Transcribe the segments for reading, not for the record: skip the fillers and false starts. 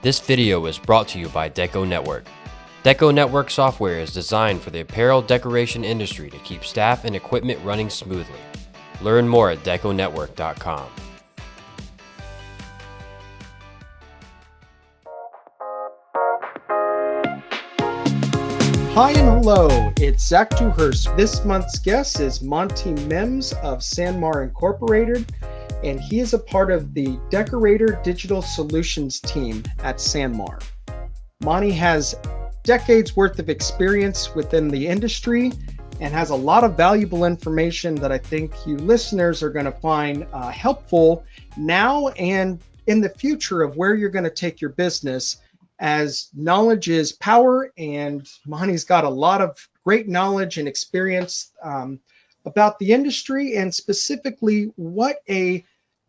This video was brought to you by DecoNetwork. DecoNetwork software is designed for the apparel decoration industry to keep staff and equipment running smoothly. Learn more at deconetwork.com. Hi and hello, it's Zach Dewhurst. This month's guest is Monty Mims of SanMar Incorporated, and he is a part of the Decorator Digital Solutions team at SanMar. Monty has decades worth of experience within the industry and has a lot of valuable information that I think you listeners are going to find helpful now and in the future of where you're going to take your business, as knowledge is power, and Monty's got a lot of great knowledge and experience about the industry, and specifically what a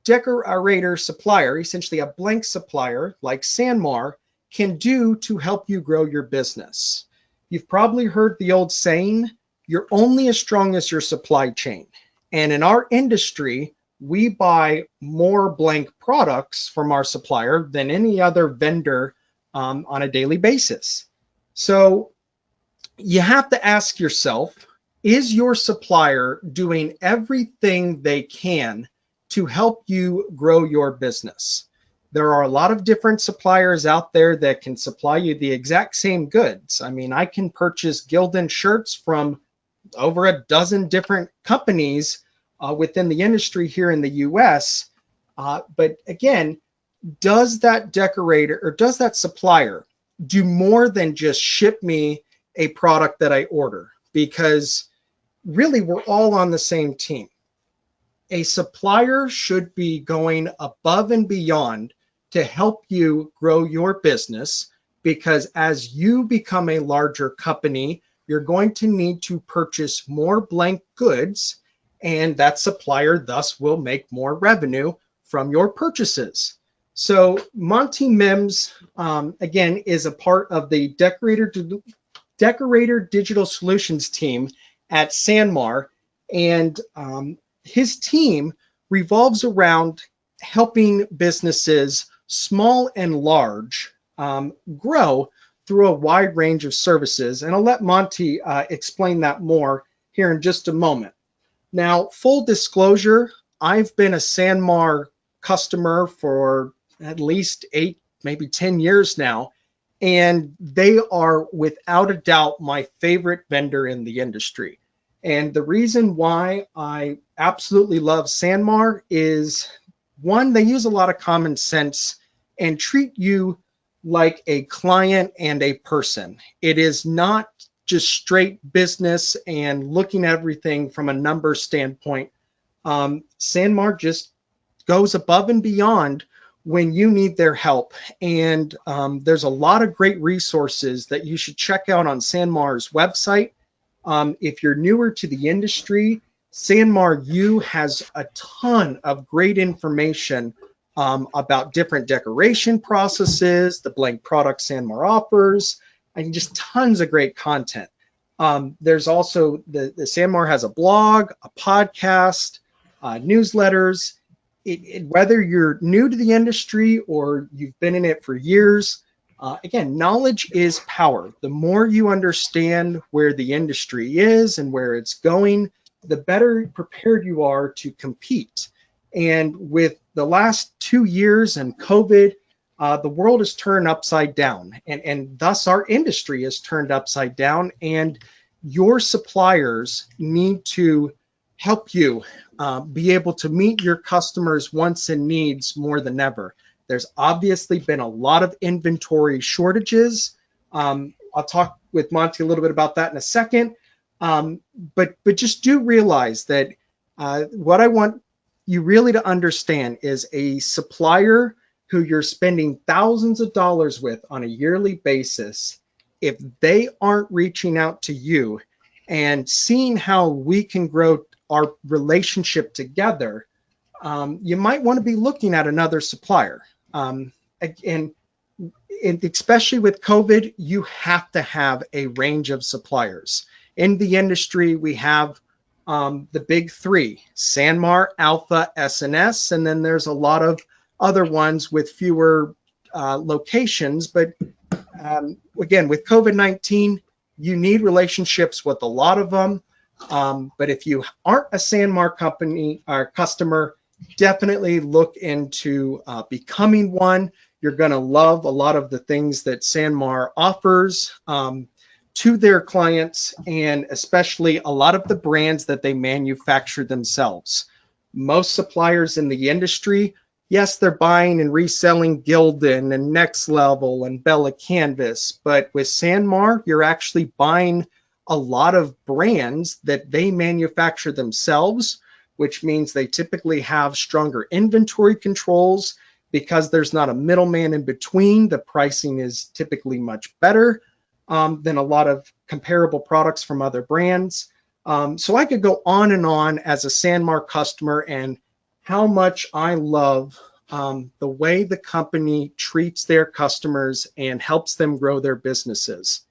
decorator supplier, essentially a blank supplier like SanMar, can do to help you grow your business. You've probably heard the old saying, you're only as strong as your supply chain. And in our industry, we buy more blank products from our supplier than any other vendor on a daily basis. So you have to ask yourself, is your supplier doing everything they can to help you grow your business? There are a lot of different suppliers out there that can supply you the exact same goods. I mean, I can purchase Gildan shirts from over a dozen different companies within the industry here in the US. But again, does that decorator or does that supplier do more than just ship me a product that I order? Because really, we're all on the same team. A supplier should be going above and beyond to help you grow your business, because as you become a larger company, you're going to need to purchase more blank goods, and that supplier thus will make more revenue from your purchases. So Monty Mims, again, is a part of the Decorator Digital Solutions team at SanMar, and his team revolves around helping businesses, small and large, grow through a wide range of services. And I'll let Monty explain that more here in just a moment. Now, full disclosure, I've been a SanMar customer for at least 8, maybe 10 years now, and they are without a doubt my favorite vendor in the industry. And the reason why I absolutely love SanMar is, one, they use a lot of common sense and treat you like a client and a person. It is not just straight business and looking at everything from a number standpoint. SanMar just goes above and beyond when you need their help. And there's a lot of great resources that you should check out on SanMar's website. If you're newer to the industry, SanMar U has a ton of great information about different decoration processes, the blank products SanMar offers, and just tons of great content. There's also the SanMar has a blog, a podcast, newsletters. Whether you're new to the industry or you've been in it for years, again, knowledge is power. The more you understand where the industry is and where it's going, the better prepared you are to compete. And with the last 2 years and COVID, the world is turned upside down, and thus our industry is turned upside down, and your suppliers need to help you be able to meet your customers' wants and needs more than ever. There's obviously been a lot of inventory shortages. I'll talk with Monty a little bit about that in a second. But just do realize that what I want you really to understand is a supplier who you're spending thousands of dollars with on a yearly basis, if they aren't reaching out to you and seeing how we can grow our relationship together, you might want to be looking at another supplier. And especially with COVID, you have to have a range of suppliers. In the industry, we have the big three: SanMar, Alpha, S&S, and then there's a lot of other ones with fewer locations, but again, with COVID-19, you need relationships with a lot of them. But if you aren't a SanMar company or customer, definitely look into becoming one. You're going to love a lot of the things that SanMar offers to their clients, and especially a lot of the brands that they manufacture themselves. Most suppliers in the industry, yes, they're buying and reselling Gildan and Next Level and Bella Canvas, but with SanMar, you're actually buying a lot of brands that they manufacture themselves, which means they typically have stronger inventory controls because there's not a middleman in between. The pricing is typically much better than a lot of comparable products from other brands. So I could go on and on as a SanMar customer and how much I love the way the company treats their customers and helps them grow their businesses.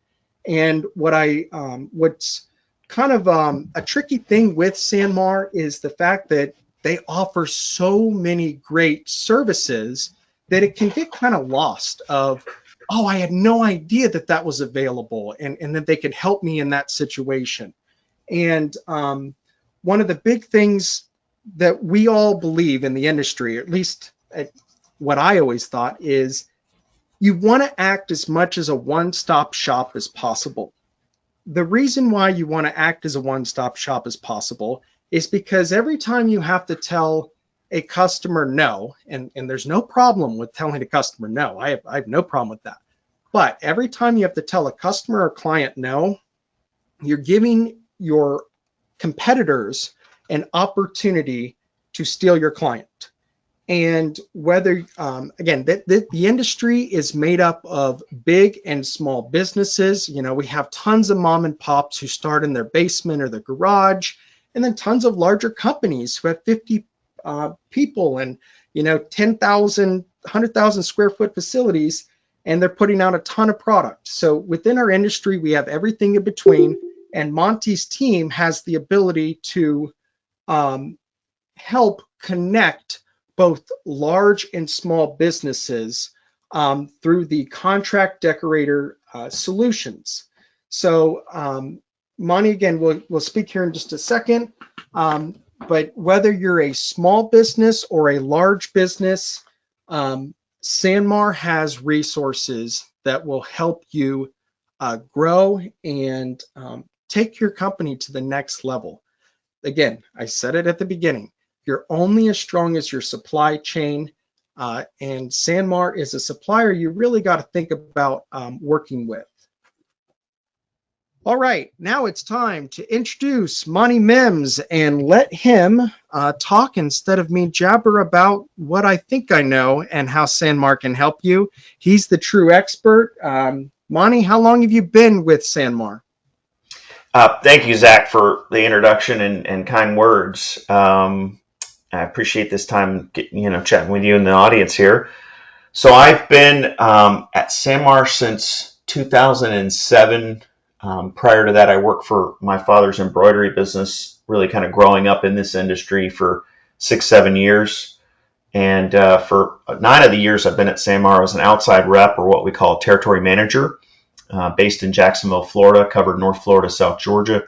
And what's kind of a tricky thing with SanMar is the fact that they offer so many great services that it can get kind of lost of, oh, I had no idea that that was available and that they could help me in that situation. And one of the big things that we all believe in the industry, at least what I always thought, is you want to act as much as a one-stop shop as possible. The reason why you want to act as a one-stop shop as possible is because every time you have to tell a customer no, and there's no problem with telling a customer no, I have no problem with that. But every time you have to tell a customer or client no, you're giving your competitors an opportunity to steal your client. And whether, again, the industry is made up of big and small businesses. You know, we have tons of mom and pops who start in their basement or their garage, and then tons of larger companies who have 50 people and, 10,000, 100,000 square foot facilities, and they're putting out a ton of product. So within our industry, we have everything in between, and Monty's team has the ability to help connect both large and small businesses through the contract decorator solutions. So Monty, again, we'll speak here in just a second, but whether you're a small business or a large business, SanMar has resources that will help you grow and take your company to the next level. Again, I said it at the beginning, you're only as strong as your supply chain, and SanMar is a supplier you really got to think about working with. All right, now it's time to introduce Monty Mims and let him talk instead of me jabber about what I think I know and how SanMar can help you. He's the true expert. Monty, how long have you been with SanMar? Thank you, Zach, for the introduction and kind words. I appreciate this time, chatting with you in the audience here. So I've been at SanMar since 2007. Prior to that, I worked for my father's embroidery business, really kind of growing up in this industry for 6-7 years. And for 9 of the years I've been at SanMar as an outside rep, or what we call a territory manager, based in Jacksonville, Florida, covered North Florida, South Georgia.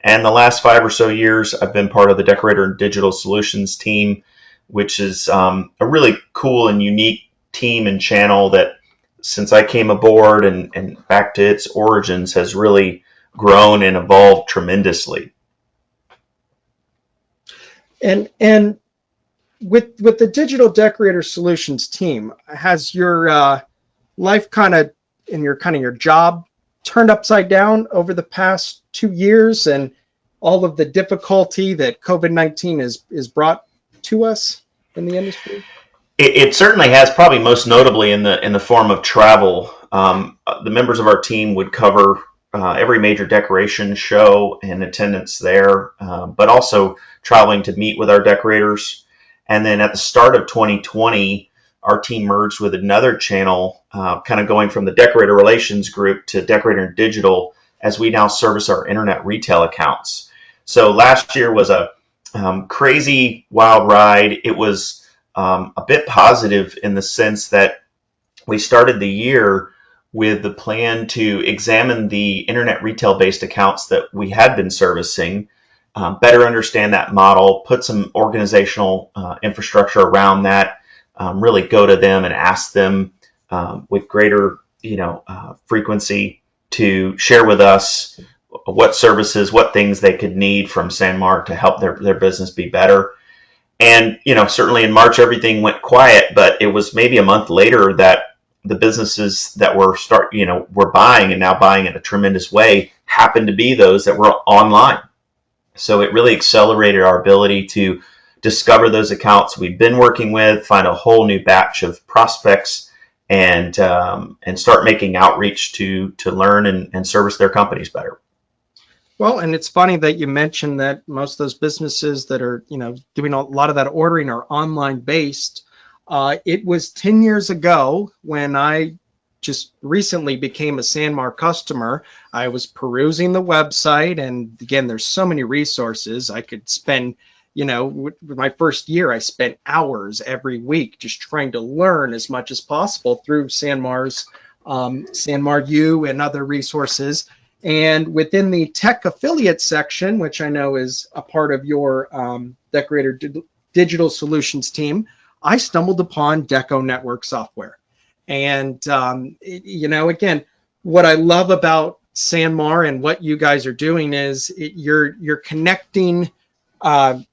And the last 5 or so years, I've been part of the Decorator Digital Solutions team, which is a really cool and unique team and channel that, since I came aboard and back to its origins, has really grown and evolved tremendously. And with the Digital Decorator Solutions team, has your life kind of your job turned upside down over the past 2 years and all of the difficulty that COVID-19 is brought to us in the industry? It certainly has, probably most notably in the form of travel. The members of our team would cover every major decoration show and attendance there, but also traveling to meet with our decorators. And then at the start of 2020, our team merged with another channel, kind of going from the Decorator Relations Group to Decorator Digital, as we now service our internet retail accounts. So last year was a crazy, wild ride. It was a bit positive in the sense that we started the year with the plan to examine the internet retail-based accounts that we had been servicing, better understand that model, put some organizational infrastructure around that, really go to them and ask them with greater, frequency to share with us what services, what things they could need from SanMar to help their business be better. And, certainly in March, everything went quiet, but it was maybe a month later that the businesses that were buying and now buying in a tremendous way happened to be those that were online. So it really accelerated our ability to discover those accounts we've been working with, find a whole new batch of prospects, and start making outreach to learn and service their companies better. Well, and it's funny that you mentioned that most of those businesses that are, doing a lot of that ordering are online based. It was 10 years ago when I just recently became a SanMar customer. I was perusing the website, and again, there's so many resources. I could spend, with my first year, I spent hours every week just trying to learn as much as possible through SanMar's SanMar U and other resources. And within the tech affiliate section, which I know is a part of your Decorator Digital Solutions team, I stumbled upon DecoNetwork software. And, again, what I love about SanMar and what you guys are doing is you're connecting the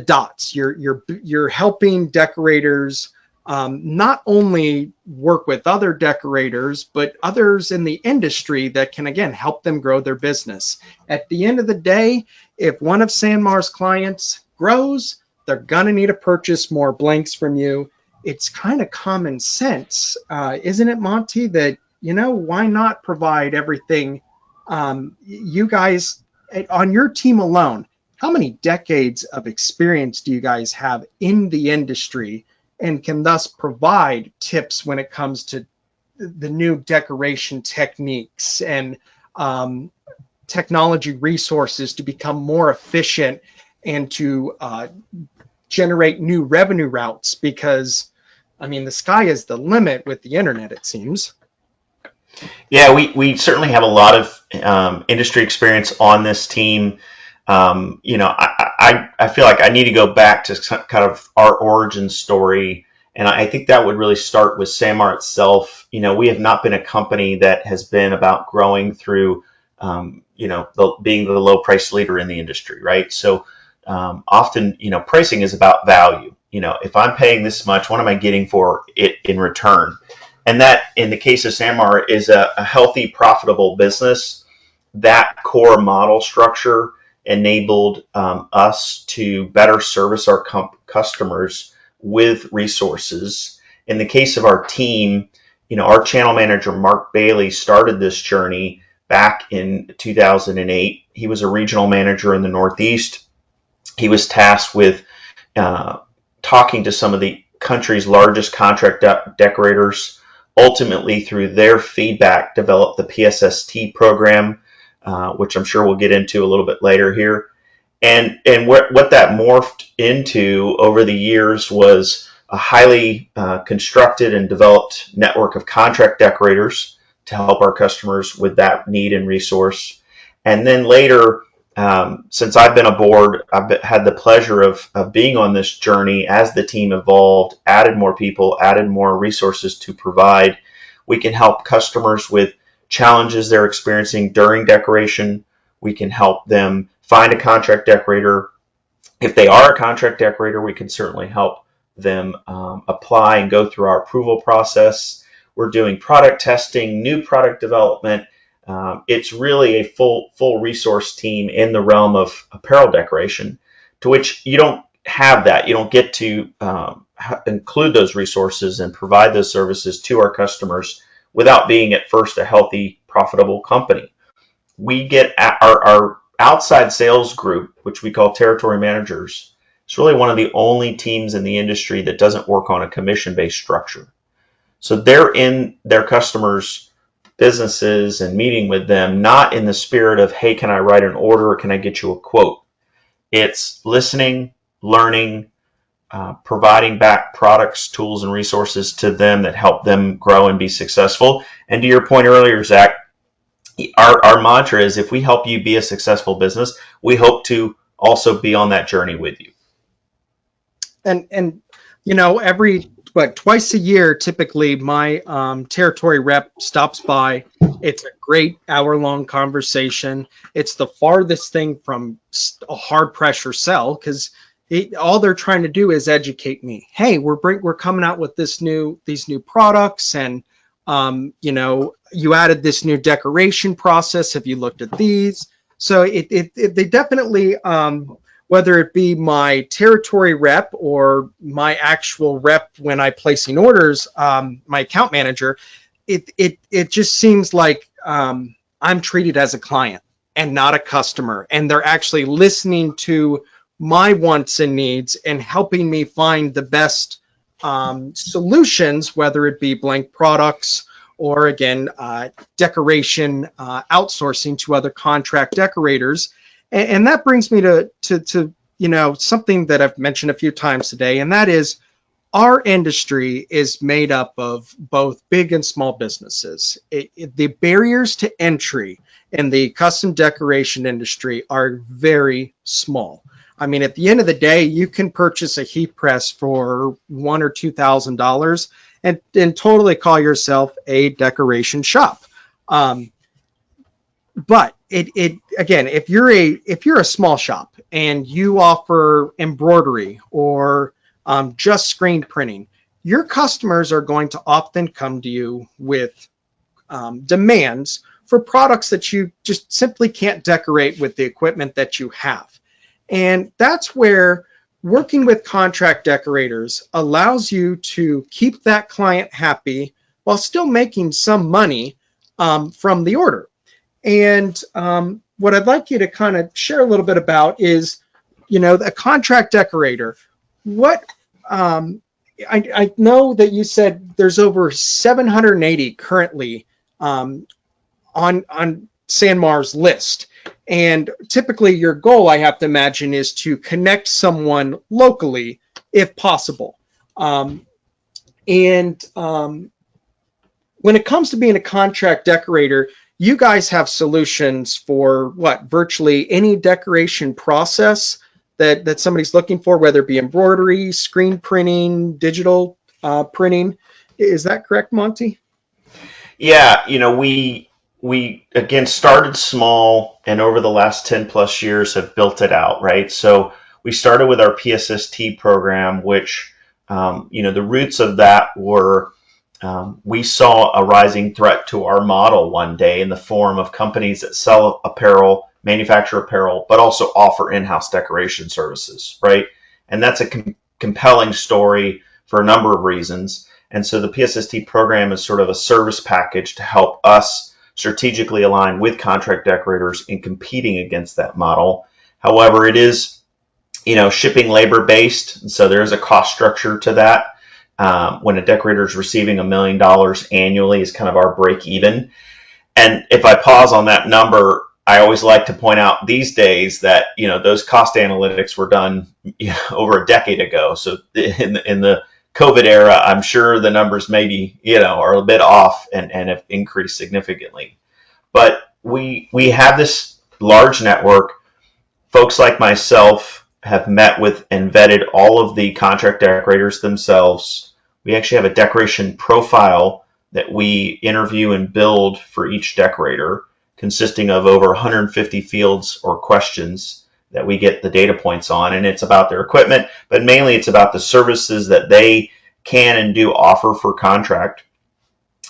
dots. You're helping decorators not only work with other decorators, but others in the industry that can, again, help them grow their business. At the end of the day, if one of SanMar's clients grows, they're going to need to purchase more blanks from you. It's kind of common sense, isn't it, Monty, that, why not provide everything? You guys, on your team alone, how many decades of experience do you guys have in the industry, and can thus provide tips when it comes to the new decoration techniques and technology resources to become more efficient and to generate new revenue routes? Because, the sky is the limit with the internet, it seems. Yeah, we certainly have a lot of industry experience on this team. I feel like I need to go back to kind of our origin story, and I think that would really start with SanMar itself. We have not been a company that has been about growing through, being the low price leader in the industry, right? So often, pricing is about value. If I'm paying this much, what am I getting for it in return? And that, in the case of SanMar, is a healthy, profitable business. That core model structure enabled us to better service our customers with resources. In the case of our team, our channel manager, Mark Bailey, started this journey back in 2008. He was a regional manager in the Northeast. He was tasked with talking to some of the country's largest contract decorators, ultimately through their feedback developed the PSST program, which I'm sure we'll get into a little bit later here. And what that morphed into over the years was a highly constructed and developed network of contract decorators to help our customers with that need and resource. And then later, since I've been aboard, I've had the pleasure of being on this journey as the team evolved, added more people, added more resources to provide. We can help customers with challenges they're experiencing during decoration. We can help them find a contract decorator. If they are a contract decorator, we can certainly help them apply and go through our approval process. We're doing product testing, new product development. It's really a full resource team in the realm of apparel decoration, to which you don't have that. You don't get to include those resources and provide those services to our customers without being at first a healthy, profitable company. We get our outside sales group, which we call territory managers. It's really one of the only teams in the industry that doesn't work on a commission-based structure. So they're in their customers' businesses and meeting with them, not in the spirit of, hey, can I write an order or can I get you a quote? It's listening, learning, providing back products, tools, and resources to them that help them grow and be successful. And to your point earlier, Zach, our mantra is if we help you be a successful business, we hope to also be on that journey with you. And every twice a year, typically my territory rep stops by. It's a great hour-long conversation. It's the farthest thing from a hard pressure sell, because all they're trying to do is educate me. Hey, we're coming out with these new products, and you added this new decoration process. Have you looked at these? So they definitely, whether it be my territory rep or my actual rep when I'm placing orders, my account manager, it just seems like I'm treated as a client and not a customer, and they're actually listening to my wants and needs and helping me find the best solutions, whether it be blank products or, again, decoration outsourcing to other contract decorators. And that brings me to something that I've mentioned a few times today, and that is our industry is made up of both big and small businesses. The barriers to entry in the custom decoration industry are very small. I mean, at the end of the day, you can purchase a heat press for $1,000 or $2,000 and totally call yourself a decoration shop. But again, if you're a small shop and you offer embroidery or just screen printing, your customers are going to often come to you with demands for products that you just simply can't decorate with the equipment that you have. And that's where working with contract decorators allows you to keep that client happy while still making some money from the order. And what I'd like you to kind of share a little bit about is, a contract decorator. What I know that you said there's over 780 currently on SanMar's list. And typically your goal, I have to imagine, is to connect someone locally if possible. When it comes to being a contract decorator, you guys have solutions for virtually any decoration process that somebody's looking for, whether it be embroidery, screen printing, digital printing. Is that correct, Monty? Yeah, we again started small, and over the last 10 plus years have built it out, right? So we started with our PSST program, which the roots of that were we saw a rising threat to our model one day in the form of companies that sell apparel, manufacture apparel, but also offer in-house decoration services, right? And that's a compelling story for a number of reasons. And so the PSST program is sort of a service package to help us strategically align with contract decorators in competing against that model. However, it is, shipping labor based. And so there is a cost structure to that. When a decorator is receiving $1 million annually is kind of our break even. And if I pause on that number, I always like to point out these days that, those cost analytics were done over a decade ago. So in the COVID era, I'm sure the numbers maybe, are a bit off and have increased significantly. But we have this large network. Folks like myself have met with and vetted all of the contract decorators themselves. We actually have a decoration profile that we interview and build for each decorator, consisting of over 150 fields or questions that we get the data points on. And it's about their equipment, but mainly it's about the services that they can and do offer for contract.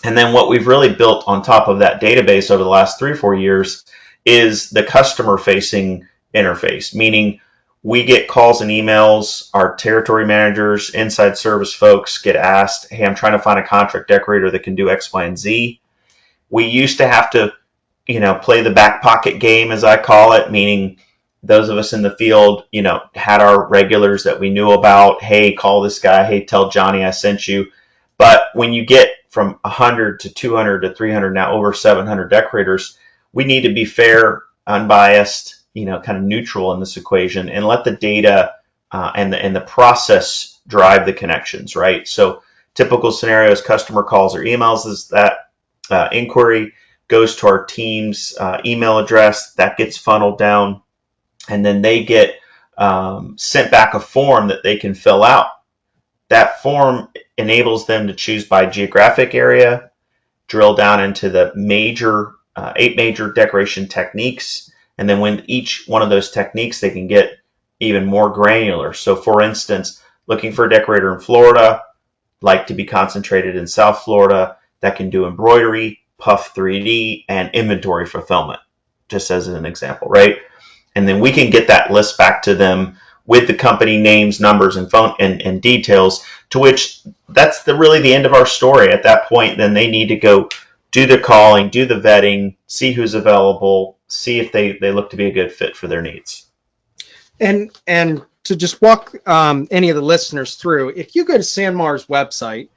And then what we've really built on top of that database over the last 3 or 4 years is the customer-facing interface, meaning we get calls and emails. Our territory managers, inside service folks get asked, hey, I'm trying to find a contract decorator that can do X, Y, and Z. We used to have to, play the back pocket game, as I call it, meaning those of us in the field, had our regulars that we knew about. Hey, call this guy. Hey, tell Johnny I sent you. But when you get from 100 to 200 to 300, now over 700 decorators, we need to be fair, unbiased, kind of neutral in this equation and let the data and the process drive the connections, right? So typical scenarios, customer calls or emails is that inquiry goes to our team's email address, that gets funneled down, and then they get sent back a form that they can fill out. That form enables them to choose by geographic area, drill down into the eight major decoration techniques, and then when each one of those techniques, they can get even more granular. So for instance, looking for a decorator in Florida, like to be concentrated in South Florida, that can do embroidery, puff 3D, and inventory fulfillment, just as an example, right? And then we can get that list back to them with the company names, numbers, and phone and details, to which that's really the end of our story. At that point, then they need to go do the calling, do the vetting, see who's available, see if they look to be a good fit for their needs. And to just walk any of the listeners through, if you go to SanMar's website,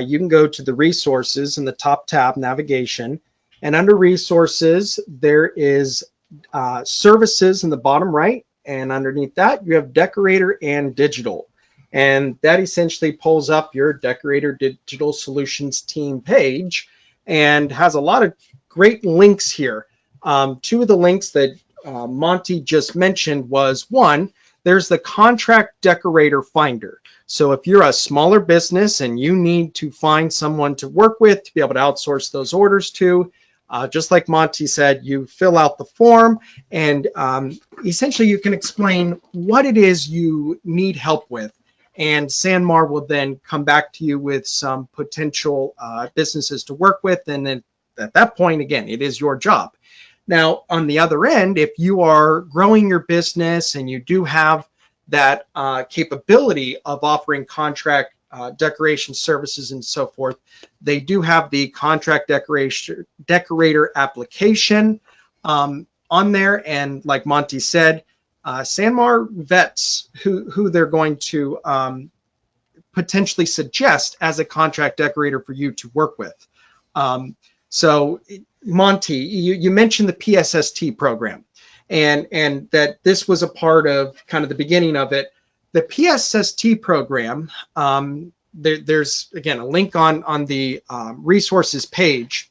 you can go to the resources in the top tab, navigation, and under resources, there is services in the bottom right. And underneath that, you have Decorator and Digital. And that essentially pulls up your Decorator Digital Solutions team page and has a lot of great links here. Two of the links that Monty just mentioned was, one, there's the contract decorator finder. So if you're a smaller business and you need to find someone to work with to be able to outsource those orders to, just like Monty said, you fill out the form and essentially you can explain what it is you need help with. And SanMar will then come back to you with some potential businesses to work with. And then at that point, again, it is your job. Now, on the other end, if you are growing your business and you do have that capability of offering contract decoration services and so forth, they do have the contract decorator application on there. And like Monty said, SanMar vets who they're going to potentially suggest as a contract decorator for you to work with. So Monty, you mentioned the PSST program and that this was a part of kind of the beginning of it. The PSST program, there's, again, a link on the resources page.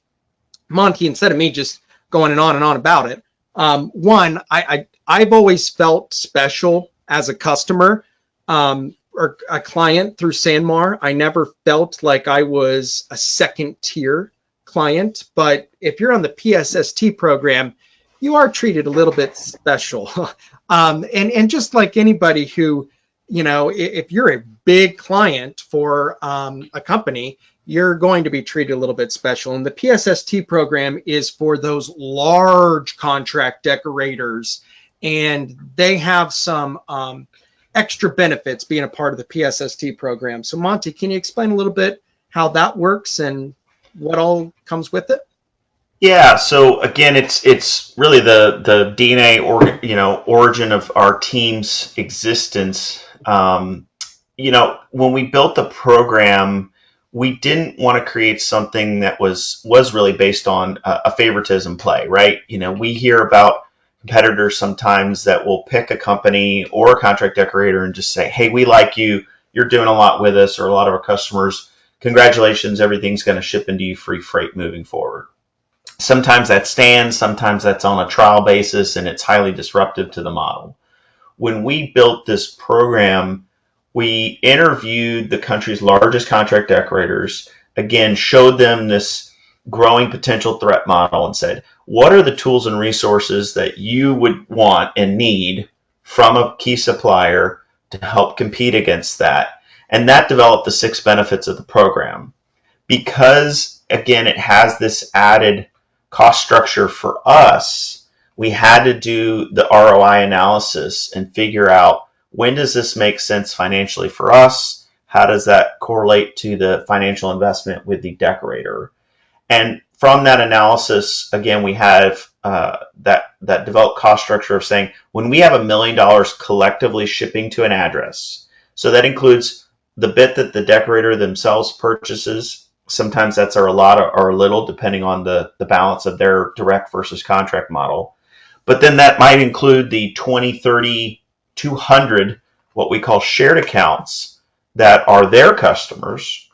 Monty, instead of me just going on and on about it, one, I've always felt special as a customer or a client through SanMar. I never felt like I was a second tier client, but if you're on the PSST program, you are treated a little bit special. And just like anybody who, if you're a big client for a company, you're going to be treated a little bit special. And the PSST program is for those large contract decorators, and they have some extra benefits being a part of the PSST program. So Monty, can you explain a little bit how that works and what all comes with it? Yeah, so again, it's really the DNA or origin of our team's existence. When we built the program, we didn't want to create something that was really based on a favoritism play, right? We hear about competitors sometimes that will pick a company or a contract decorator and just say, "Hey, we like you. You're doing a lot with us," or a lot of our customers, "Congratulations, everything's going to ship into you free freight moving forward." Sometimes that stands, sometimes that's on a trial basis, and it's highly disruptive to the model. When we built this program, we interviewed the country's largest contract decorators, again, showed them this growing potential threat model and said, what are the tools and resources that you would want and need from a key supplier to help compete against that? And that developed the 6 benefits of the program. Because, again, it has this added cost structure for us, we had to do the ROI analysis and figure out, when does this make sense financially for us? How does that correlate to the financial investment with the decorator? And from that analysis, again, we have that developed cost structure of saying, when we have $1 million collectively shipping to an address, so that includes the bit that the decorator themselves purchases. Sometimes that's a lot or a little, depending on the balance of their direct versus contract model. But then that might include the 20, 30, 200, what we call shared accounts that are their customers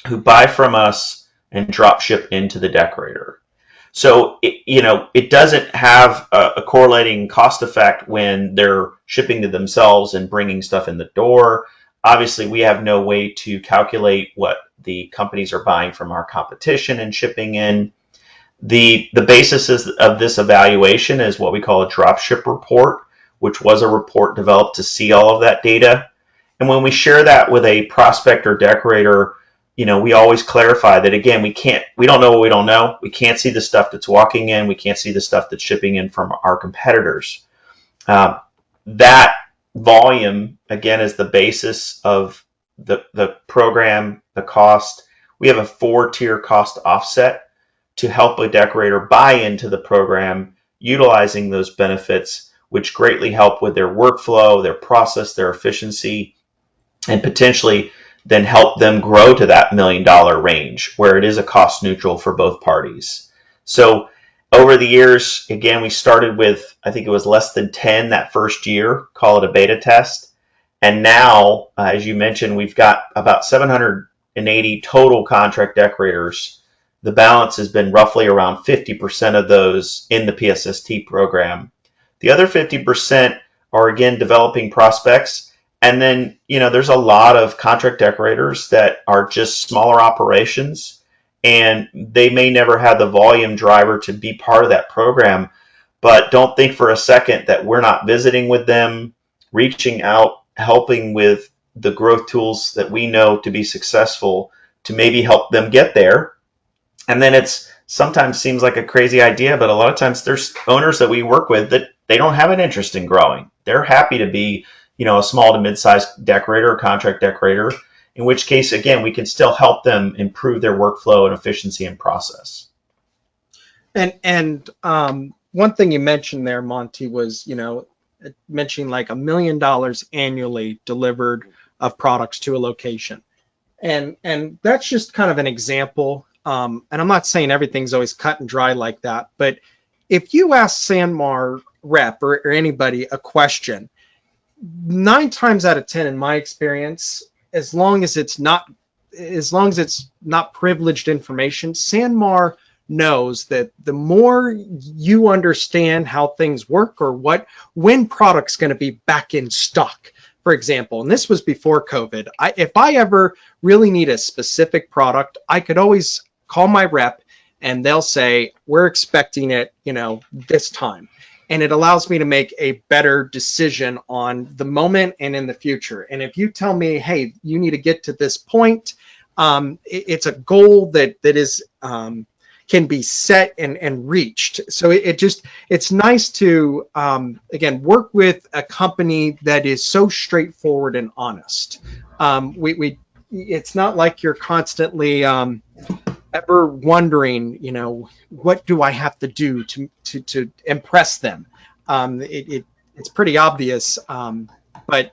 who buy from us and drop ship into the decorator. So it doesn't have a correlating cost effect when they're shipping to themselves and bringing stuff in the door. Obviously, we have no way to calculate what the companies are buying from our competition and shipping in. The basis of this evaluation is what we call a drop ship report, which was a report developed to see all of that data. And when we share that with a prospect or decorator, we always clarify that, again, we don't know what we don't know. We can't see the stuff that's walking in. We can't see the stuff that's shipping in from our competitors. That volume, again, is the basis of the program, the cost. We have a 4-tier cost offset to help a decorator buy into the program, utilizing those benefits, which greatly help with their workflow, their process, their efficiency, and potentially then help them grow to that $1 million range where it is a cost neutral for both parties. So over the years, again, we started with, I think it was less than 10 that first year, call it a beta test. And now, as you mentioned, we've got about 780 total contract decorators. The balance has been roughly around 50% of those in the PSST program. The other 50% are, again, developing prospects. And then, there's a lot of contract decorators that are just smaller operations, and they may never have the volume driver to be part of that program. But don't think for a second that we're not visiting with them, reaching out, helping with the growth tools that we know to be successful to maybe help them get there. And then it's sometimes seems like a crazy idea, but a lot of times there's owners that we work with that they don't have an interest in growing. They're happy to be a small to mid-sized decorator or contract decorator, in which case, again, we can still help them improve their workflow and efficiency and process. And one thing you mentioned there, Monty, was, mentioning like $1 million annually delivered of products to a location. And that's just kind of an example. And I'm not saying everything's always cut and dry like that, but if you ask SanMar rep or anybody a question, 9 times out of 10, in my experience, as long as it's not privileged information, SanMar knows that the more you understand how things work or when product's going to be back in stock, for example, and this was before COVID, if I ever really need a specific product, I could always call my rep and they'll say, we're expecting it, this time. And it allows me to make a better decision on the moment and in the future. And if you tell me, hey, you need to get to this point, it's a goal that is can be set and reached. So it's nice to again work with a company that is so straightforward and honest. It's not like you're constantly ever wondering, what do I have to do to impress them? It's pretty obvious, but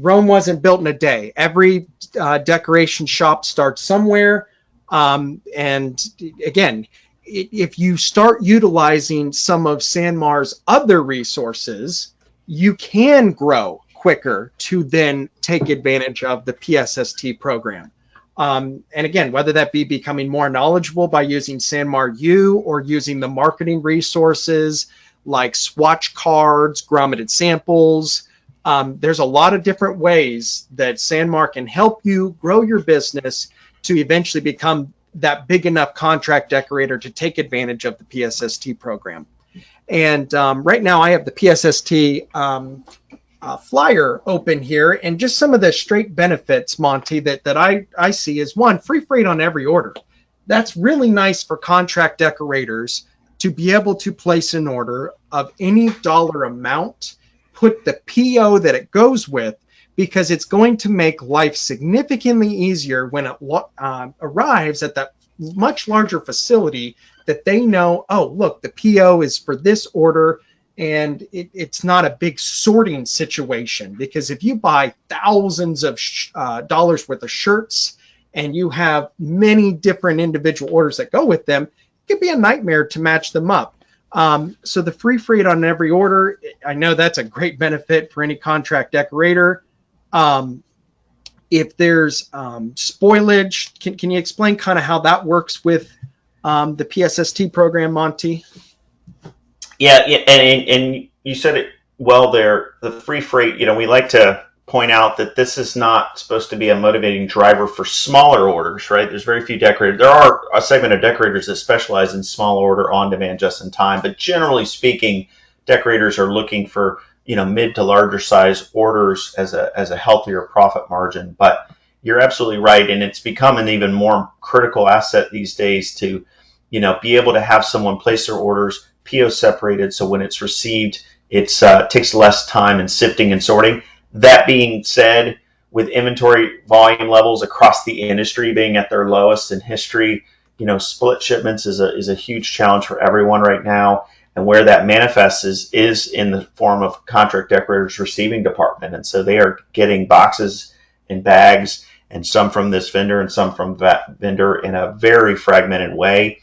Rome wasn't built in a day. Every decoration shop starts somewhere. And again, if you start utilizing some of SanMar's other resources, you can grow quicker to then take advantage of the PSST program. And again, whether that be becoming more knowledgeable by using SanMar U or using the marketing resources like swatch cards, grommeted samples, there's a lot of different ways that SanMar can help you grow your business to eventually become that big enough contract decorator to take advantage of the PSST program. And right now I have the PSST flyer open here, and just some of the straight benefits, Monty, that I see is, one, free freight on every order. That's really nice for contract decorators to be able to place an order of any dollar amount, put the PO that it goes with, because it's going to make life significantly easier when it arrives at that much larger facility that they know, oh, look, the PO is for this order. And it's not a big sorting situation, because if you buy thousands of dollars worth of shirts and you have many different individual orders that go with them, it could be a nightmare to match them up. So the free freight on every order, I know that's a great benefit for any contract decorator. if there's spoilage. Can you explain kind of how that works with the PSST program, Monty? Yeah, and you said it well there. The free freight, we like to point out that this is not supposed to be a motivating driver for smaller orders, right? There's very few decorators. There are a segment of decorators that specialize in small order, on demand, just in time, but generally speaking, decorators are looking for mid to larger size orders as a healthier profit margin. But you're absolutely right, and it's become an even more critical asset these days to be able to have someone place their orders PO separated, so when it's received, it takes less time in sifting and sorting. That being said, with inventory volume levels across the industry being at their lowest in history, split shipments is a huge challenge for everyone right now. And where that manifests is in the form of contract decorators receiving department. And so they are getting boxes and bags, and some from this vendor and some from that vendor, in a very fragmented way,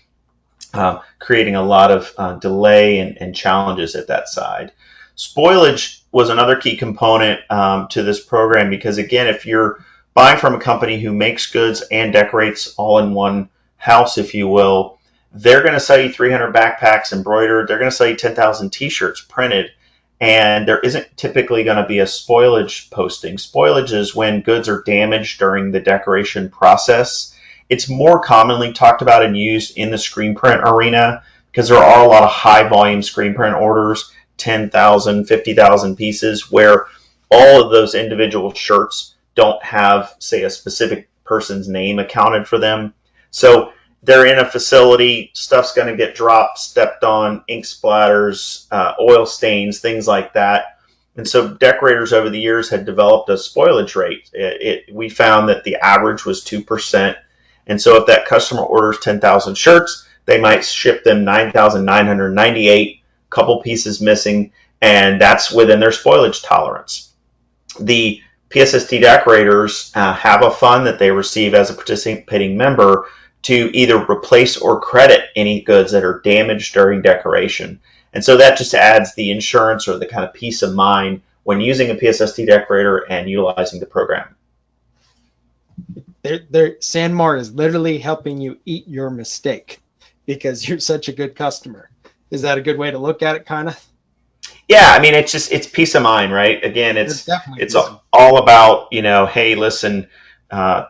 creating a lot of delay and challenges at that side. Spoilage was another key component to this program, because again, if you're buying from a company who makes goods and decorates all in one house, if you will, they're going to sell you 300 backpacks embroidered. They're going to sell you 10,000 t-shirts printed, and there isn't typically going to be a spoilage posting. Spoilage is when goods are damaged during the decoration process. It's more commonly talked about and used in the screen print arena, because there are a lot of high volume screen print orders, 10,000, 50,000 pieces, where all of those individual shirts don't have, say, a specific person's name accounted for them. So they're in a facility, stuff's going to get dropped, stepped on, ink splatters, oil stains, things like that. And so decorators over the years had developed a spoilage rate. We found that the average was 2%. And so if that customer orders 10,000 shirts, they might ship them 9,998, couple pieces missing, and that's within their spoilage tolerance. The PSST decorators have a fund that they receive as a participating member to either replace or credit any goods that are damaged during decoration. And so that just adds the insurance or the kind of peace of mind when using a PSST decorator and utilizing the program. SanMar is literally helping you eat your mistake because you're such a good customer. Is that a good way to look at it, kind of? Yeah, I mean, it's peace of mind, right? Again, it's all about, hey, listen,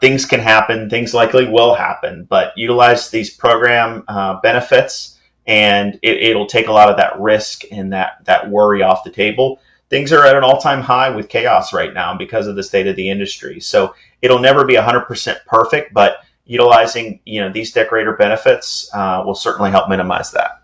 things can happen, things likely will happen, but utilize these program benefits, and it'll take a lot of that risk and that worry off the table. Things are at an all-time high with chaos right now because of the state of the industry. So it'll never be 100% perfect, but utilizing these decorator benefits will certainly help minimize that.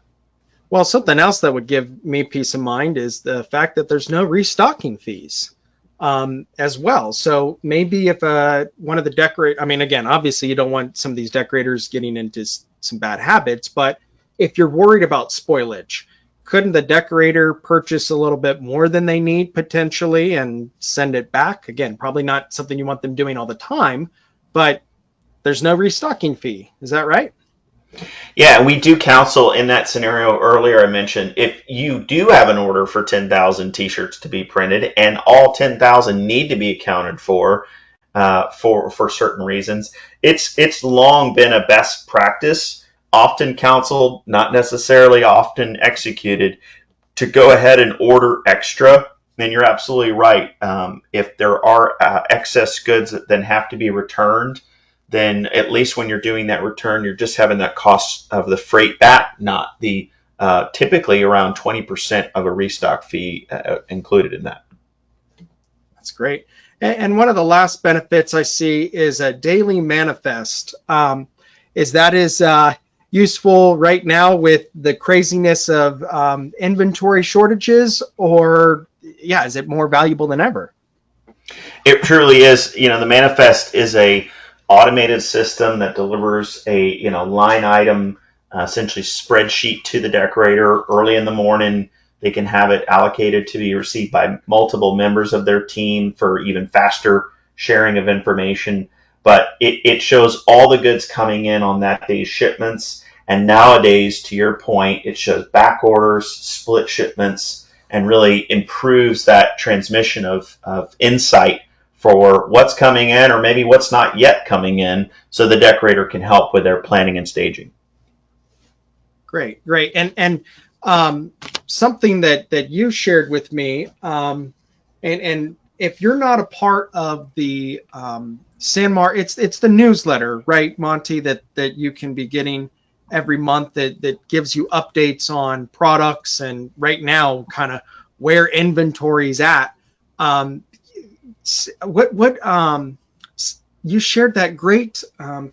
Well, something else that would give me peace of mind is the fact that there's no restocking fees as well. So maybe if one of the decorators, I mean, again, obviously you don't want some of these decorators getting into some bad habits, but if you're worried about spoilage, couldn't the decorator purchase a little bit more than they need potentially and send it back? Again, probably not something you want them doing all the time, but there's no restocking fee. Is that right? Yeah, we do counsel in that scenario earlier I mentioned, if you do have an order for 10,000 t-shirts to be printed and all 10,000 need to be accounted for certain reasons, it's long been a best practice, often counseled, not necessarily often executed, to go ahead and order extra. And you're absolutely right. If there are excess goods that then have to be returned, then at least when you're doing that return, you're just having that cost of the freight back, not the typically around 20% of a restock fee included in that. That's great. And one of the last benefits I see is a daily manifest. Is useful right now with the craziness of inventory shortages, or is it more valuable than ever? It truly is. The manifest is a automated system that delivers a line item, essentially spreadsheet to the decorator early in the morning. They can have it allocated to be received by multiple members of their team for even faster sharing of information. But it shows all the goods coming in on that day's shipments. And nowadays, to your point, it shows back orders, split shipments, and really improves that transmission of insight for what's coming in or maybe what's not yet coming in, so the decorator can help with their planning and staging. Great. And something that you shared with me, and if you're not a part of the SanMar, it's the newsletter, right, Monty, that you can be getting every month that gives you updates on products and right now kind of where inventory's at. You shared that great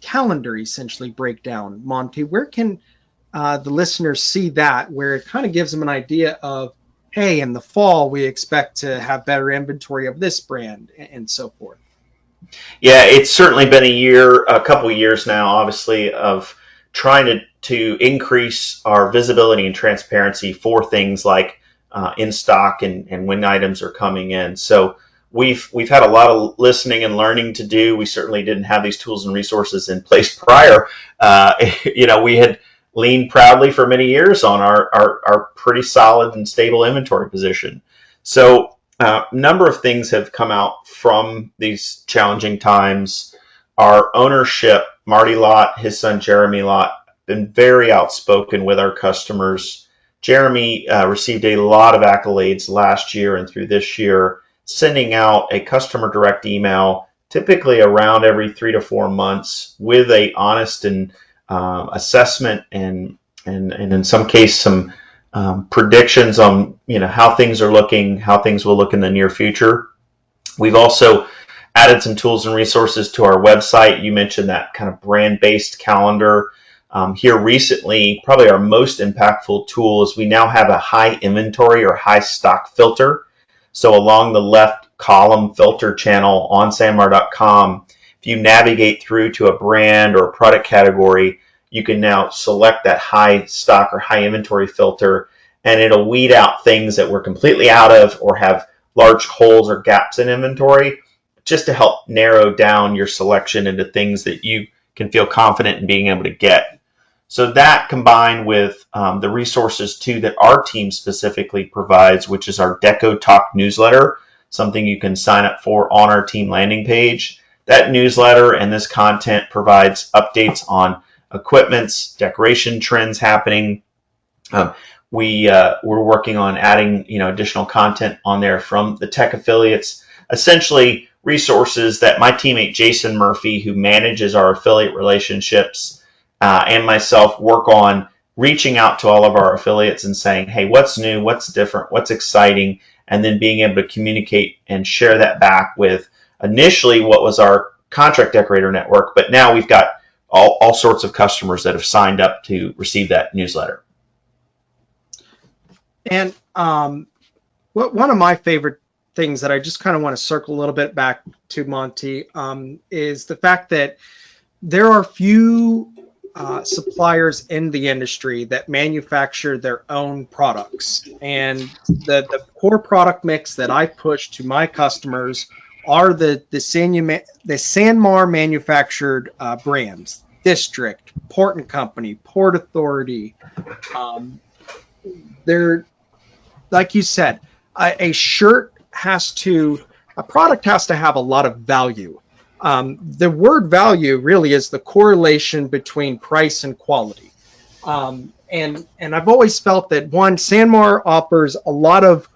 calendar essentially breakdown, Monty. Where can the listeners see that, where it kind of gives them an idea of, hey, in the fall, we expect to have better inventory of this brand and so forth? Yeah, it's certainly been a couple of years now, obviously, of trying to increase our visibility and transparency for things like in stock and when items are coming in. So we've had a lot of listening and learning to do. We certainly didn't have these tools and resources in place prior. We had leaned proudly for many years on our pretty solid and stable inventory position. So a number of things have come out from these challenging times. Our ownership, Marty Lott, his son Jeremy Lott, been very outspoken with our customers. Jeremy received a lot of accolades last year and through this year, sending out a customer direct email, typically around every 3 to 4 months, with a honest and assessment and in some case some predictions on how things are looking, how things will look in the near future. We've also added some tools and resources to our website. You mentioned that kind of brand-based calendar. Here recently, probably our most impactful tool is we now have a high inventory or high stock filter. So along the left column filter channel on sanmar.com, if you navigate through to a brand or a product category, you can now select that high stock or high inventory filter, and it'll weed out things that we're completely out of or have large holes or gaps in inventory, just to help narrow down your selection into things that you can feel confident in being able to get. So that combined with the resources too that our team specifically provides, which is our Deco Talk newsletter, something you can sign up for on our team landing page. That newsletter and this content provides updates on equipments, decoration trends happening. We're working on adding additional content on there from the tech affiliates, essentially resources that my teammate Jason Murphy, who manages our affiliate relationships, and myself work on reaching out to all of our affiliates and saying, hey, what's new, what's different, what's exciting, and then being able to communicate and share that back with initially what was our contract decorator network, but now we've got all sorts of customers that have signed up to receive that newsletter. And one of my favorite things that I just kind of want to circle a little bit back to, Monty, is the fact that there are few suppliers in the industry that manufacture their own products. And the core product mix that I push to my customers are the SanMar manufactured brands: District, Port and Company, Port Authority. They're, like you said, a product has to have a lot of value. The word value really is the correlation between price and quality. And I've always felt that SanMar offers a lot of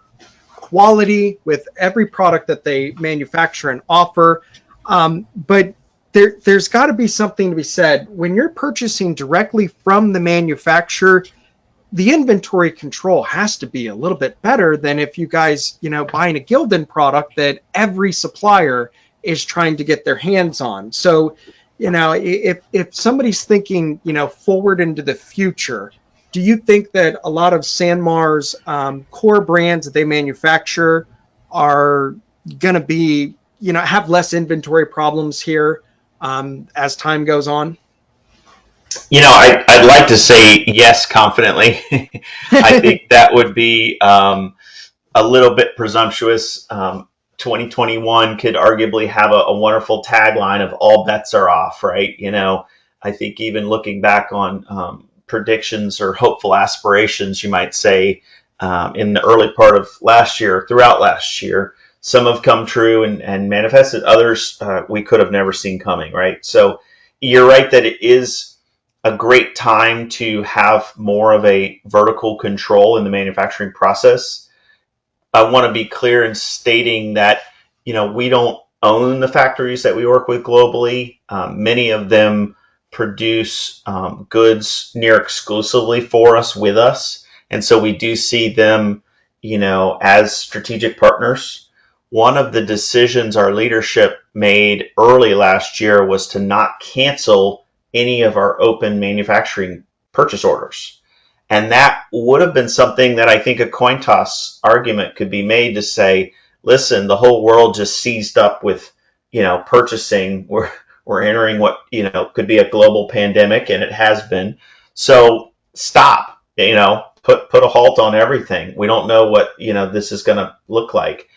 quality with every product that they manufacture and offer. But there's got to be something to be said when you're purchasing directly from the manufacturer. The inventory control has to be a little bit better than if you guys, buying a Gildan product that every supplier is trying to get their hands on. So, if somebody's thinking, forward into the future, do you think that a lot of SanMar's core brands that they manufacture are going to be, have less inventory problems here as time goes on? I'd like to say yes confidently. I think that would be a little bit presumptuous. 2021 could arguably have a wonderful tagline of all bets are off, right? I think even looking back on predictions or hopeful aspirations, you might say, in the early part of last year, throughout last year, Some have come true and manifested. Others we could have never seen coming, right? So you're right that it is a great time to have more of a vertical control in the manufacturing process. I want to be clear in stating that, we don't own the factories that we work with globally. Many of them produce goods near exclusively for us, with us. And so we do see them, as strategic partners. One of the decisions our leadership made early last year was to not cancel any of our open manufacturing purchase orders. And that would have been something that I think a coin toss argument could be made to say, listen, the whole world just seized up with, purchasing. We're entering what, could be a global pandemic, and it has been. So stop, put a halt on everything. We don't know what, this is going to look like.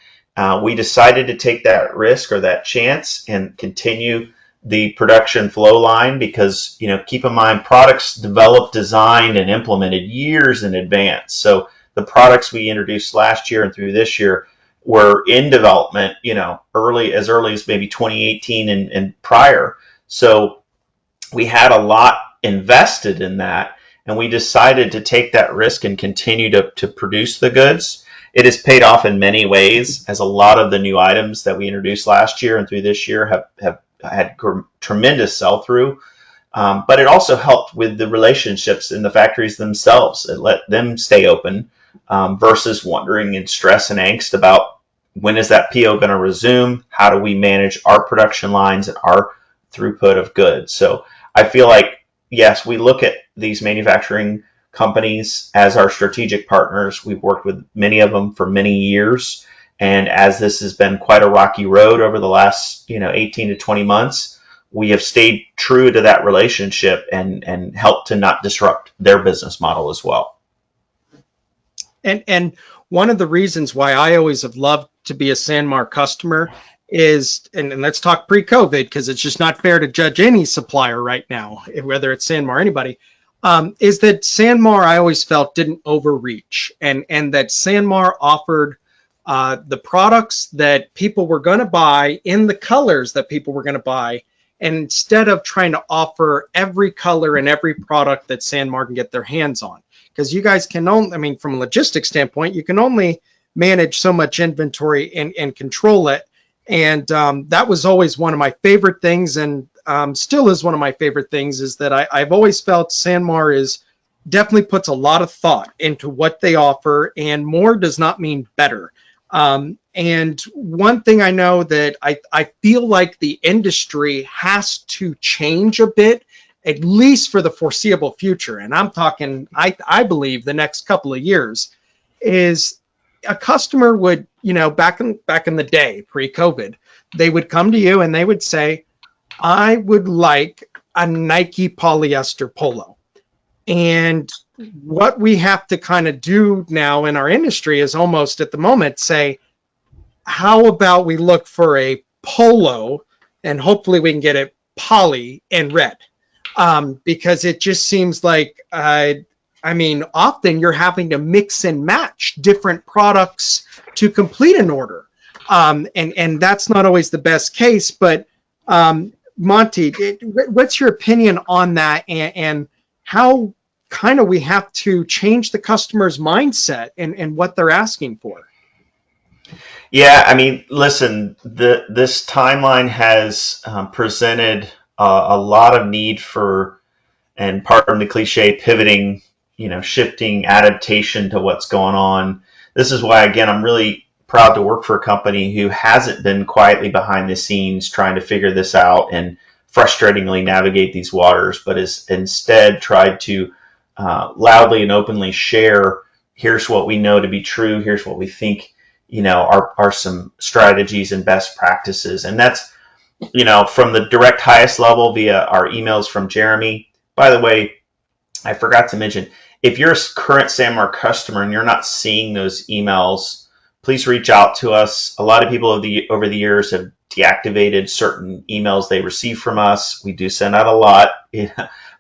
We decided to take that risk or that chance and continue the production flow line because, keep in mind, products developed, designed, and implemented years in advance. So the products we introduced last year and through this year were in development, early as maybe 2018 and prior. So we had a lot invested in that, and we decided to take that risk and continue to produce the goods. It has paid off in many ways, as a lot of the new items that we introduced last year and through this year have had tremendous sell-through. But it also helped with the relationships in the factories themselves. It let them stay open versus wondering in stress and angst about when is that PO going to resume? How do we manage our production lines and our throughput of goods? So I feel like, yes, we look at these manufacturing companies as our strategic partners. We've worked with many of them for many years. And as this has been quite a rocky road over the last, 18 to 20 months, we have stayed true to that relationship and helped to not disrupt their business model as well. And one of the reasons why I always have loved to be a SanMar customer is, and let's talk pre-COVID, because it's just not fair to judge any supplier right now, whether it's SanMar or anybody, is that SanMar, I always felt, didn't overreach, and that SanMar offered the products that people were going to buy in the colors that people were going to buy. And instead of trying to offer every color and every product that SanMar can get their hands on, because you guys can only, from a logistics standpoint, you can only manage so much inventory and control it. And that was always one of my favorite things, and still is one of my favorite things, is that I've always felt SanMar is definitely puts a lot of thought into what they offer, and more does not mean better. And one thing I know that I feel like the industry has to change a bit, at least for the foreseeable future. And I'm talking, I believe the next couple of years, is a customer would, back in the day, pre-COVID, they would come to you and they would say, I would like a Nike polyester polo. And what we have to kind of do now in our industry is almost at the moment say, how about we look for a polo and hopefully we can get it poly and red? Because it just seems like, often you're having to mix and match different products to complete an order. And that's not always the best case, but Monty, what's your opinion on that, and how kind of we have to change the customer's mindset and what they're asking for? Yeah, listen, this timeline has presented a lot of need for, and pardon the cliche, pivoting, shifting, adaptation to what's going on. This is why, again, I'm really proud to work for a company who hasn't been quietly behind the scenes trying to figure this out and frustratingly navigate these waters, but has instead tried to loudly and openly share, here's what we know to be true, here's what we think, are some strategies and best practices. And that's, from the direct highest level via our emails from Jeremy. By the way, I forgot to mention, if you're a current SanMar customer and you're not seeing those emails, please reach out to us. A lot of people over the years have deactivated certain emails they receive from us. We do send out a lot,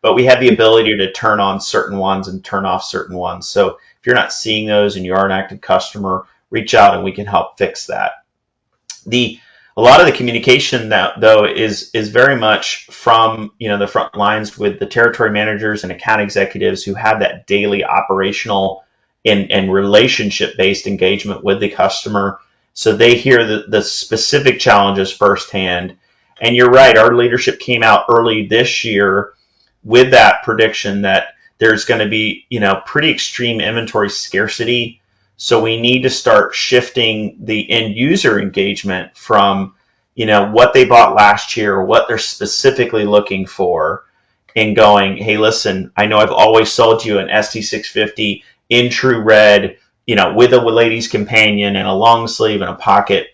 but we have the ability to turn on certain ones and turn off certain ones. So if you're not seeing those and you are an active customer, reach out and we can help fix that. A lot of the communication that though is very much from the front lines with the territory managers and account executives who have that daily operational and relationship based engagement with the customer, so they hear the specific challenges firsthand. And you're right, our leadership came out early this year with that prediction that there's going to be pretty extreme inventory scarcity. So we need to start shifting the end user engagement from, what they bought last year, what they're specifically looking for, and going, hey, listen, I know I've always sold you an ST650 in true red, with a lady's companion and a long sleeve and a pocket.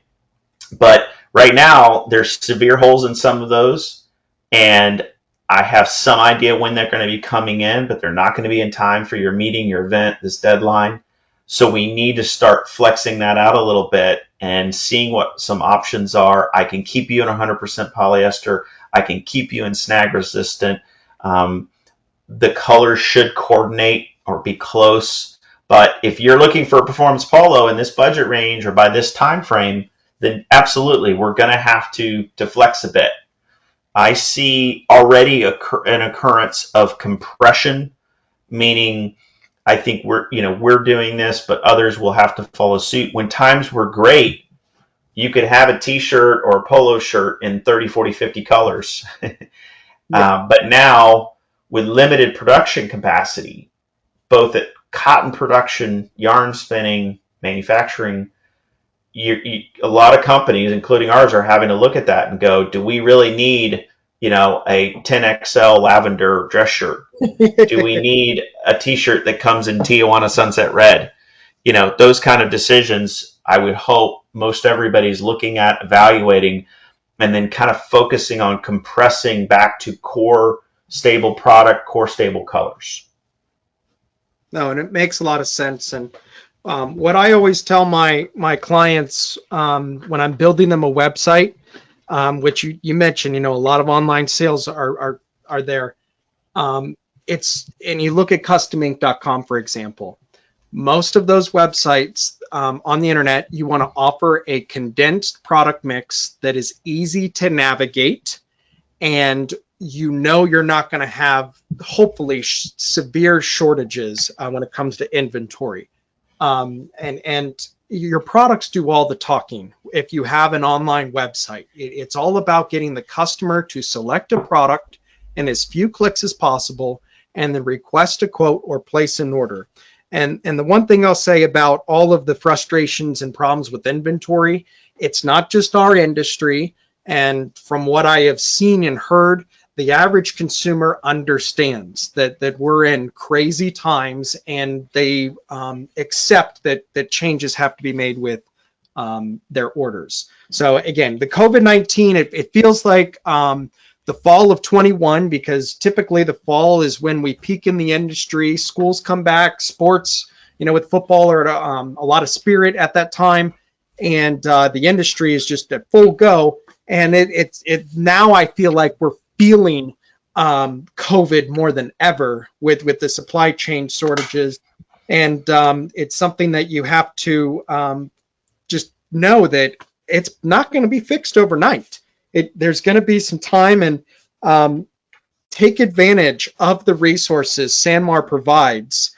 But right now, there's severe holes in some of those, and I have some idea when they're going to be coming in, but they're not going to be in time for your meeting, your event, this deadline. So we need to start flexing that out a little bit and seeing what some options are. I can keep you in 100% polyester. I can keep you in snag resistant. The colors should coordinate or be close. But if you're looking for a performance polo in this budget range or by this time frame, then absolutely we're going to have to flex a bit. I see already an occurrence of compression, meaning I think we're doing this, but others will have to follow suit. When times were great, you could have a t-shirt or a polo shirt in 30, 40, 50 colors. But now with limited production capacity, both at cotton production, yarn spinning, manufacturing, a lot of companies, including ours, are having to look at that and go, do we really need a 10XL lavender dress shirt? Do we need a t-shirt that comes in Tijuana Sunset Red? Those kind of decisions, I would hope most everybody's looking at, evaluating, and then kind of focusing on compressing back to core stable product, core stable colors. No, and it makes a lot of sense. And what I always tell my clients when I'm building them a website, which you mentioned, a lot of online sales are there. And you look at customink.com, for example. Most of those websites on the internet, you want to offer a condensed product mix that is easy to navigate, and you're not going to have, hopefully, severe shortages when it comes to inventory. And your products do all the talking. If you have an online website, it's all about getting the customer to select a product in as few clicks as possible and then request a quote or place an order. And the one thing I'll say about all of the frustrations and problems with inventory, it's not just our industry. And from what I have seen and heard, the average consumer understands that we're in crazy times, and they accept that changes have to be made with their orders. So again, the COVID-19, it feels like the fall of 21, because typically the fall is when we peak in the industry. Schools come back, sports, with football are at a lot of spirit at that time, and the industry is just at full go. And it now I feel like we're feeling COVID more than ever with the supply chain shortages, and it's something that you have to just know that it's not going to be fixed overnight. There's going to be some time, and take advantage of the resources SanMar provides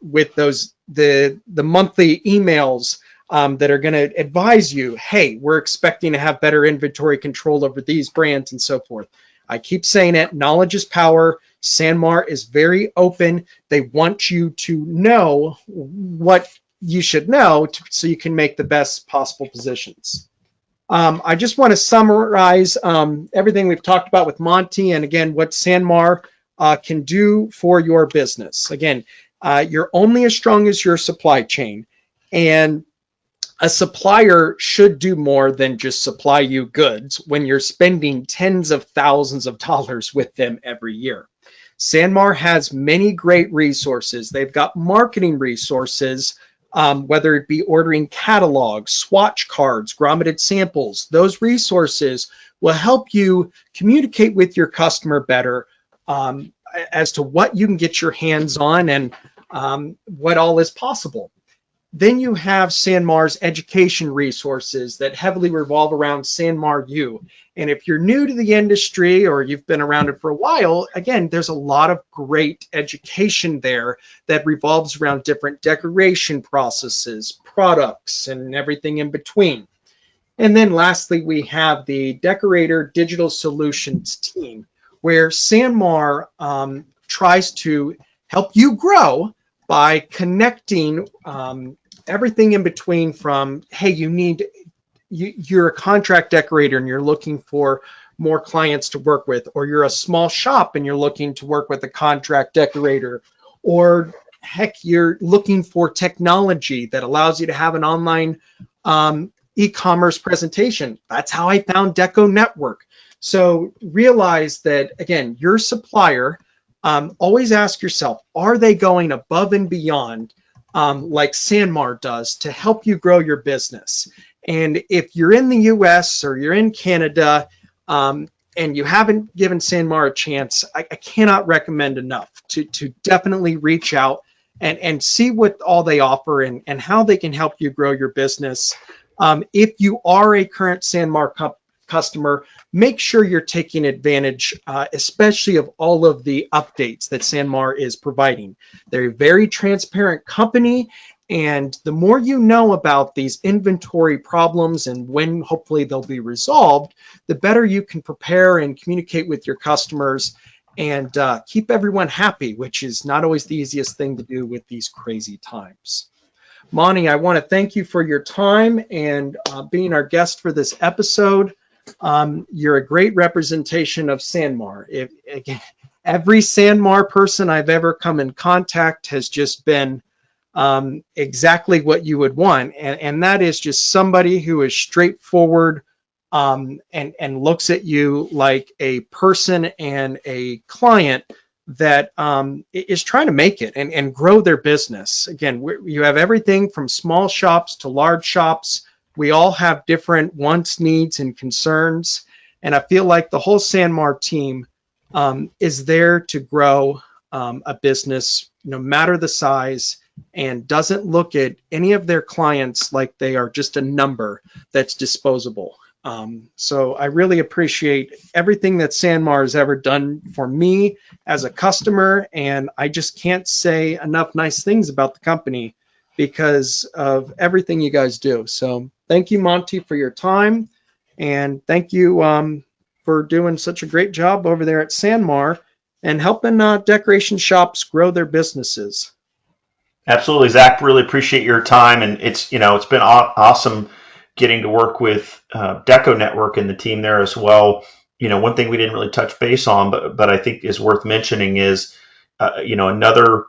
with the monthly emails that are going to advise you, hey, we're expecting to have better inventory control over these brands and so forth. I keep saying it, knowledge is power. SanMar is very open. They want you to know what you should know so you can make the best possible positions. I just want to summarize everything we've talked about with Monty, and again, what SanMar can do for your business. Again, you're only as strong as your supply chain, and a supplier should do more than just supply you goods when you're spending tens of thousands of dollars with them every year. SanMar has many great resources. They've got marketing resources, whether it be ordering catalogs, swatch cards, grommeted samples. Those resources will help you communicate with your customer better as to what you can get your hands on and what all is possible. Then you have SanMar's education resources that heavily revolve around SanMar U. And if you're new to the industry or you've been around it for a while, again, there's a lot of great education there that revolves around different decoration processes, products, and everything in between. And then lastly, we have the Decorator Digital Solutions team, where SanMar tries to help you grow by connecting everything in between from, hey, you're a contract decorator and you're looking for more clients to work with, or you're a small shop and you're looking to work with a contract decorator, or heck, you're looking for technology that allows you to have an online e-commerce presentation. That's how I found DecoNetwork. So realize that, again, your supplier, always ask yourself, are they going above and beyond like SanMar does to help you grow your business? And if you're in the US or you're in Canada and you haven't given SanMar a chance, I cannot recommend enough to definitely reach out and see what all they offer and how they can help you grow your business. If you are a current SanMar customer, make sure you're taking advantage, especially of all of the updates that SanMar is providing. They're a very transparent company, and the more you know about these inventory problems and when hopefully they'll be resolved, the better you can prepare and communicate with your customers and keep everyone happy, which is not always the easiest thing to do with these crazy times. Monty, I want to thank you for your time and being our guest for this episode. You're a great representation of SanMar. Every SanMar person I've ever come in contact has just been exactly what you would want. And that is just somebody who is straightforward and looks at you like a person and a client that is trying to make it and grow their business. Again, you have everything from small shops to large shops. We all have different wants, needs, and concerns. And I feel like the whole SanMar team is there to grow a business, no matter the size, and doesn't look at any of their clients like they are just a number that's disposable. So I really appreciate everything that SanMar has ever done for me as a customer, and I just can't say enough nice things about the company because of everything you guys do. So thank you, Monty, for your time, and thank you for doing such a great job over there at SanMar and helping decoration shops grow their businesses. Absolutely, Zach. Really appreciate your time, and it's been awesome getting to work with DecoNetwork and the team there as well. One thing we didn't really touch base on, but I think is worth mentioning is another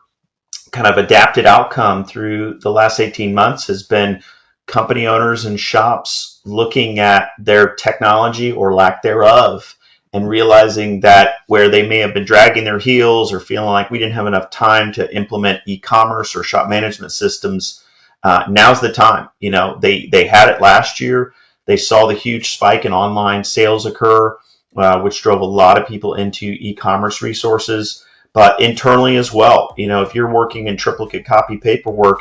kind of adapted outcome through the last 18 months has been company owners and shops looking at their technology or lack thereof and realizing that where they may have been dragging their heels or feeling like we didn't have enough time to implement e-commerce or shop management systems, now's the time. They had it last year. They saw the huge spike in online sales occur, which drove a lot of people into e-commerce resources, but internally as well. If you're working in triplicate copy paperwork,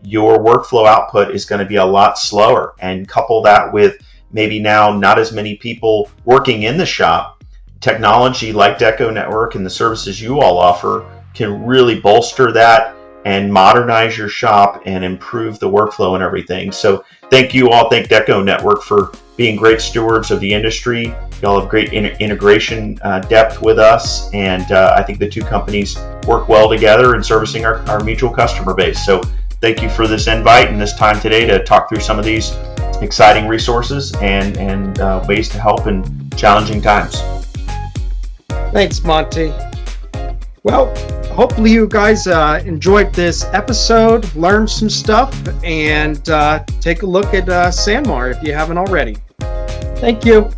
your workflow output is going to be a lot slower. And couple that with maybe now not as many people working in the shop, technology like DecoNetwork and the services you all offer can really bolster that and modernize your shop and improve the workflow and everything. So thank you all. Thank DecoNetwork for being great stewards of the industry. Y'all have great integration depth with us, and I think the two companies work well together in servicing our mutual customer base. So thank you for this invite and this time today to talk through some of these exciting resources and ways to help in challenging times. Thanks, Monty. Well, hopefully you guys enjoyed this episode, learned some stuff, and take a look at SanMar if you haven't already. Thank you.